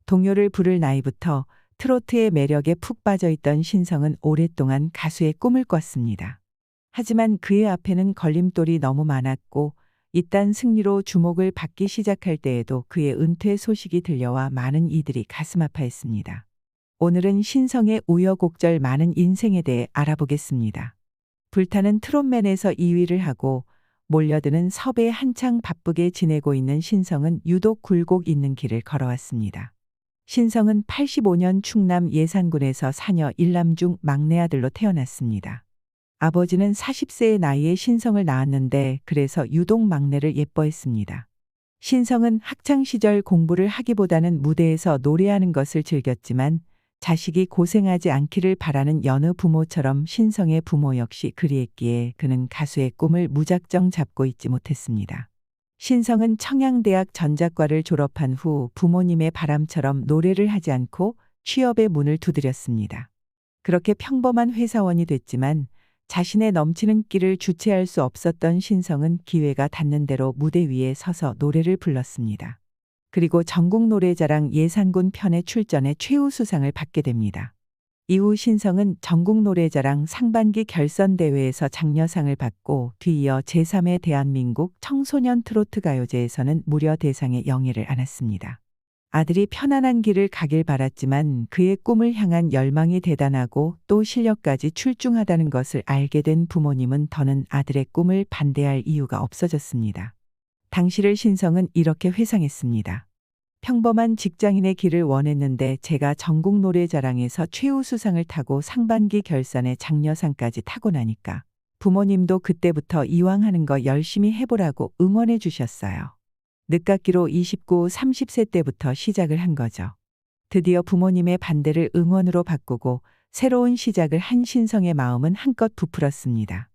동요를 부를 나이부터 트로트의 매력에 푹 빠져있던 신성은 오랫동안 가수의 꿈을 꿨습니다. 하지만 그의 앞에는 걸림돌이 너무 많았고 이딴 승리로 주목을 받기 시작할 때에도 그의 은퇴 소식이 들려와 많은 이들이 가슴 아파했습니다. 오늘은 신성의 우여곡절 많은 인생에 대해 알아보겠습니다. 불타는 트롯맨에서 2위를 하고 몰려드는 섭외에 한창 바쁘게 지내고 있는 신성은 유독 굴곡 있는 길을 걸어왔습니다. 신성은 85년 충남 예산군에서 사녀 1남 중 막내 아들로 태어났습니다. 아버지는 40세의 나이에 신성을 낳았는데 그래서 유독 막내를 예뻐했습니다. 신성은 학창시절 공부를 하기보다는 무대에서 노래하는 것을 즐겼지만 자식이 고생하지 않기를 바라는 여느 부모처럼 신성의 부모 역시 그리했기에 그는 가수의 꿈을 무작정 잡고 있지 못했습니다. 신성은 청양대학 전작과를 졸업한 후 부모님의 바람처럼 노래를 하지 않고 취업의 문을 두드렸습니다. 그렇게 평범한 회사원이 됐지만 자신의 넘치는 끼를 주체할 수 없었던 신성은 기회가 닿는 대로 무대 위에 서서 노래를 불렀습니다. 그리고 전국노래자랑 예산군 편에 출전해 최우수상을 받게 됩니다. 이후 신성은 전국노래자랑 상반기 결선대회에서 장려상을 받고 뒤이어 제3회 대한민국 청소년 트로트 가요제에서는 무려 대상의 영예를 안았습니다. 아들이 편안한 길을 가길 바랐지만 그의 꿈을 향한 열망이 대단하고 또 실력까지 출중하다는 것을 알게 된 부모님은 더는 아들의 꿈을 반대할 이유가 없어졌습니다. 당시를 신성은 이렇게 회상했습니다. 평범한 직장인의 길을 원했는데 제가 전국노래자랑에서 최우수상을 타고 상반기 결선에 장려상까지 타고 나니까 부모님도 그때부터 이왕 하는 거 열심히 해보라고 응원해 주셨어요. 늦깎이로 29, 30세 때부터 시작을 한 거죠. 드디어 부모님의 반대를 응원으로 바꾸고 새로운 시작을 한 신성의 마음은 한껏 부풀었습니다.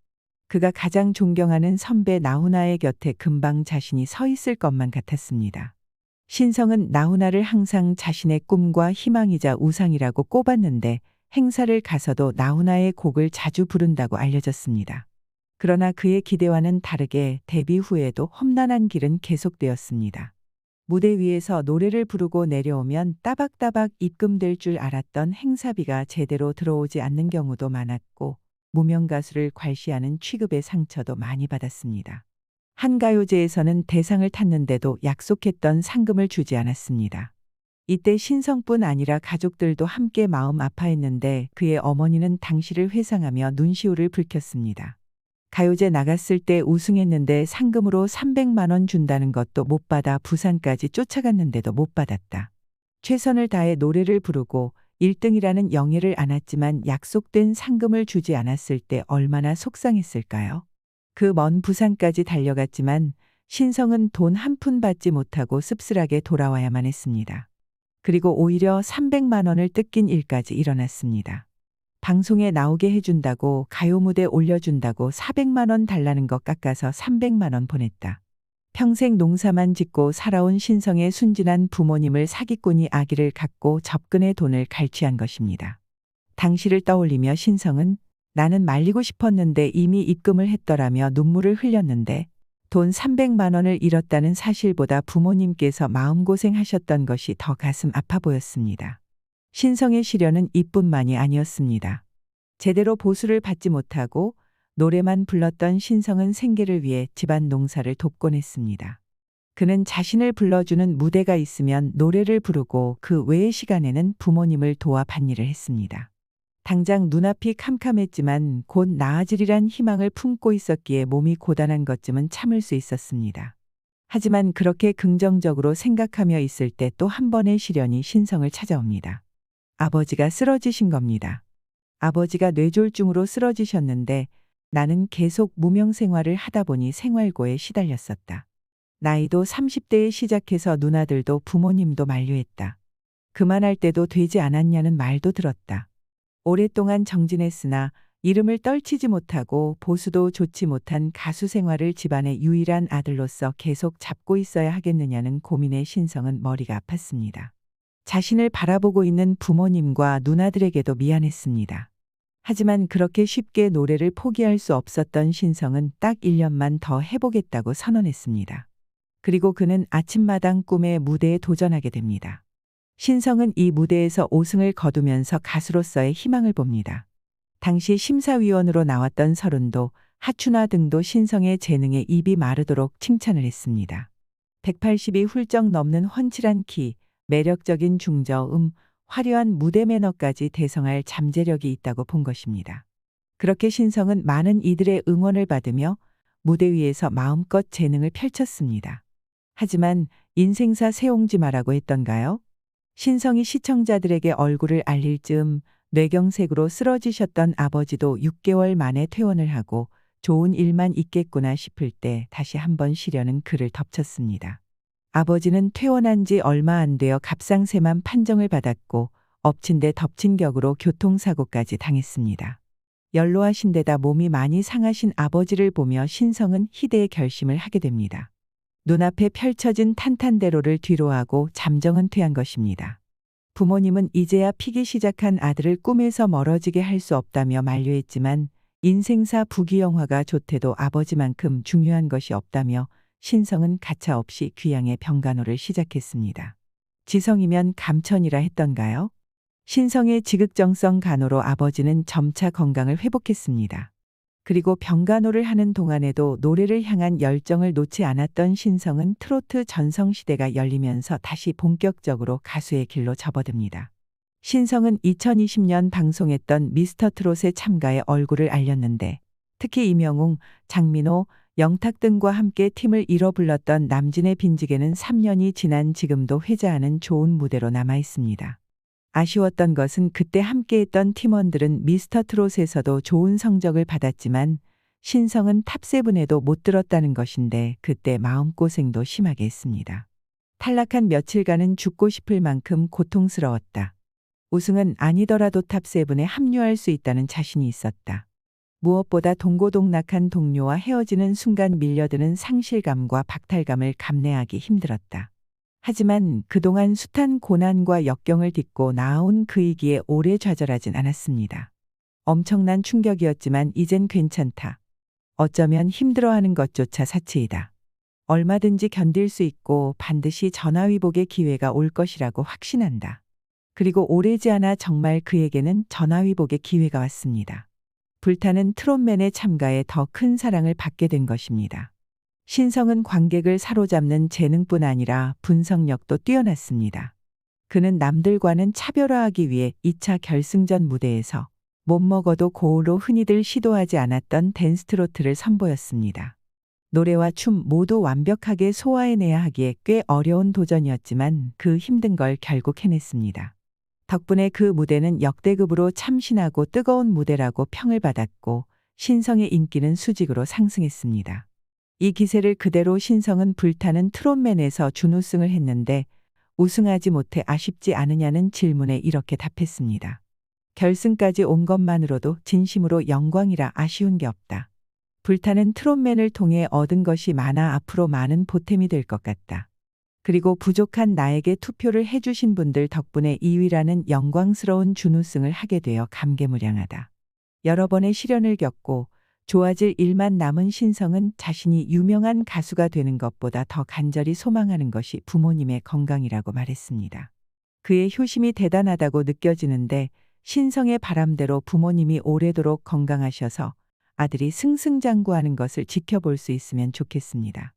그가 가장 존경하는 선배 나훈아의 곁에 금방 자신이 서 있을 것만 같았습니다. 신성은 나훈아를 항상 자신의 꿈과 희망이자 우상이라고 꼽았는데 행사를 가서도 나훈아의 곡을 자주 부른다고 알려졌습니다. 그러나 그의 기대와는 다르게 데뷔 후에도 험난한 길은 계속되었습니다. 무대 위에서 노래를 부르고 내려오면 따박따박 입금될 줄 알았던 행사비가 제대로 들어오지 않는 경우도 많았고 무명 가수를 괄시하는 취급의 상처도 많이 받았습니다. 한 가요제에서는 대상을 탔는데도 약속했던 상금을 주지 않았습니다. 이때 신성뿐 아니라 가족들도 함께 마음 아파했는데 그의 어머니는 당시를 회상하며 눈시울을 붉혔습니다. 가요제 나갔을 때 우승했는데 상금으로 300만 원 준다는 것도 못 받아 부산까지 쫓아갔는데도 못 받았다. 최선을 다해 노래를 부르고 1등이라는 영예를 안았지만 약속된 상금을 주지 않았을 때 얼마나 속상했을까요? 그 먼 부산까지 달려갔지만 신성은 돈 한 푼 받지 못하고 씁쓸하게 돌아와야만 했습니다. 그리고 오히려 300만 원을 뜯긴 일까지 일어났습니다. 방송에 나오게 해준다고 가요 무대 올려준다고 400만 원 달라는 것 깎아서 300만 원 보냈다. 평생 농사만 짓고 살아온 신성의 순진한 부모님을 사기꾼이 아기를 갖고 접근해 돈을 갈취한 것입니다. 당시를 떠올리며 신성은 나는 말리고 싶었는데 이미 입금을 했더라며 눈물을 흘렸는데 돈 300만 원을 잃었다는 사실보다 부모님께서 마음고생하셨던 것이 더 가슴 아파 보였습니다. 신성의 시련은 이뿐만이 아니었습니다. 제대로 보수를 받지 못하고 노래만 불렀던 신성은 생계를 위해 집안 농사를 돕곤 했습니다. 그는 자신을 불러주는 무대가 있으면 노래를 부르고 그 외의 시간에는 부모님을 도와 밭일을 했습니다. 당장 눈앞이 캄캄했지만 곧 나아지리란 희망을 품고 있었기에 몸이 고단한 것쯤은 참을 수 있었습니다. 하지만 그렇게 긍정적으로 생각하며 있을 때 또 한 번의 시련이 신성을 찾아옵니다. 아버지가 쓰러지신 겁니다. 아버지가 뇌졸중으로 쓰러지셨는데 나는 계속 무명 생활을 하다 보니 생활고에 시달렸었다. 나이도 30대에 시작해서 누나들도 부모님도 만류했다. 그만할 때도 되지 않았냐는 말도 들었다. 오랫동안 정진했으나 이름을 떨치지 못하고 보수도 좋지 못한 가수 생활을 집안의 유일한 아들로서 계속 잡고 있어야 하겠느냐는 고민에 신성은 머리가 아팠습니다. 자신을 바라보고 있는 부모님과 누나들에게도 미안했습니다. 하지만 그렇게 쉽게 노래를 포기할 수 없었던 신성은 딱 1년만 더 해보겠다고 선언했습니다. 그리고 그는 아침마당 꿈의 무대에 도전하게 됩니다. 신성은 이 무대에서 5승을 거두면서 가수로서의 희망을 봅니다. 당시 심사위원으로 나왔던 서른도, 하춘화 등도 신성의 재능에 입이 마르도록 칭찬을 했습니다. 180이 훌쩍 넘는 훤칠한 키, 매력적인 중저음, 화려한 무대 매너까지 대성할 잠재력이 있다고 본 것입니다. 그렇게 신성은 많은 이들의 응원을 받으며 무대 위에서 마음껏 재능을 펼쳤습니다. 하지만 인생사 세옹지마라고 했던가요? 신성이 시청자들에게 얼굴을 알릴 즈음 뇌경색으로 쓰러지셨던 아버지도 6개월 만에 퇴원을 하고 좋은 일만 있겠구나 싶을 때 다시 한번 시려는 그를 덮쳤습니다. 아버지는 퇴원한 지 얼마 안 되어 갑상새만 판정을 받았고 엎친 데 덮친 격으로 교통사고까지 당했습니다. 연로하신 데다 몸이 많이 상하신 아버지를 보며 신성은 희대의 결심을 하게 됩니다. 눈앞에 펼쳐진 탄탄대로를 뒤로하고 잠정은 퇴한 것입니다. 부모님은 이제야 피기 시작한 아들을 꿈에서 멀어지게 할 수 없다며 만류했지만 인생사 부귀영화가 좋대도 아버지만큼 중요한 것이 없다며 신성은 가차없이 귀양의 병간호를 시작했습니다. 지성이면 감천이라 했던가요? 신성의 지극정성 간호로 아버지는 점차 건강을 회복했습니다. 그리고 병간호를 하는 동안에도 노래를 향한 열정을 놓지 않았던 신성은 트로트 전성시대가 열리면서 다시 본격적으로 가수의 길로 접어듭니다. 신성은 2020년 방송했던 미스터트롯에 참가해 얼굴을 알렸는데 특히 이명웅, 장민호, 영탁 등과 함께 팀을 이뤄 불렀던 남진의 빈지게는 3년이 지난 지금도 회자하는 좋은 무대로 남아 있습니다. 아쉬웠던 것은 그때 함께했던 팀원들은 미스터트롯에서도 좋은 성적을 받았지만 신성은 탑7에도 못 들었다는 것인데 그때 마음고생도 심하게 했습니다. 탈락한 며칠간은 죽고 싶을 만큼 고통스러웠다. 우승은 아니더라도 탑7에 합류할 수 있다는 자신이 있었다. 무엇보다 동고동락한 동료와 헤어지는 순간 밀려드는 상실감과 박탈감을 감내하기 힘들었다. 하지만 그동안 숱한 고난과 역경을 딛고 나아온 그 위기에 오래 좌절하진 않았습니다. 엄청난 충격이었지만 이젠 괜찮다. 어쩌면 힘들어하는 것조차 사치이다. 얼마든지 견딜 수 있고 반드시 전화위복의 기회가 올 것이라고 확신한다. 그리고 오래지 않아 정말 그에게는 전화위복의 기회가 왔습니다. 불타는 트롯맨에 참가해 더 큰 사랑을 받게 된 것입니다. 신성은 관객을 사로잡는 재능뿐 아니라 분석력도 뛰어났습니다. 그는 남들과는 차별화하기 위해 2차 결승전 무대에서 못 먹어도 고우로 흔히들 시도하지 않았던 댄스트로트를 선보였습니다. 노래와 춤 모두 완벽하게 소화해내야 하기에 꽤 어려운 도전이었지만 그 힘든 걸 결국 해냈습니다. 덕분에 그 무대는 역대급으로 참신하고 뜨거운 무대라고 평을 받았고 신성의 인기는 수직으로 상승했습니다. 이 기세를 그대로 신성은 불타는 트롯맨에서 준우승을 했는데 우승하지 못해 아쉽지 않으냐는 질문에 이렇게 답했습니다. 결승까지 온 것만으로도 진심으로 영광이라 아쉬운 게 없다. 불타는 트롯맨을 통해 얻은 것이 많아 앞으로 많은 보탬이 될 것 같다. 그리고 부족한 나에게 투표를 해주신 분들 덕분에 2위라는 영광스러운 준우승을 하게 되어 감개무량하다. 여러 번의 시련을 겪고 좋아질 일만 남은 신성은 자신이 유명한 가수가 되는 것보다 더 간절히 소망하는 것이 부모님의 건강이라고 말했습니다. 그의 효심이 대단하다고 느껴지는데 신성의 바람대로 부모님이 오래도록 건강하셔서 아들이 승승장구하는 것을 지켜볼 수 있으면 좋겠습니다.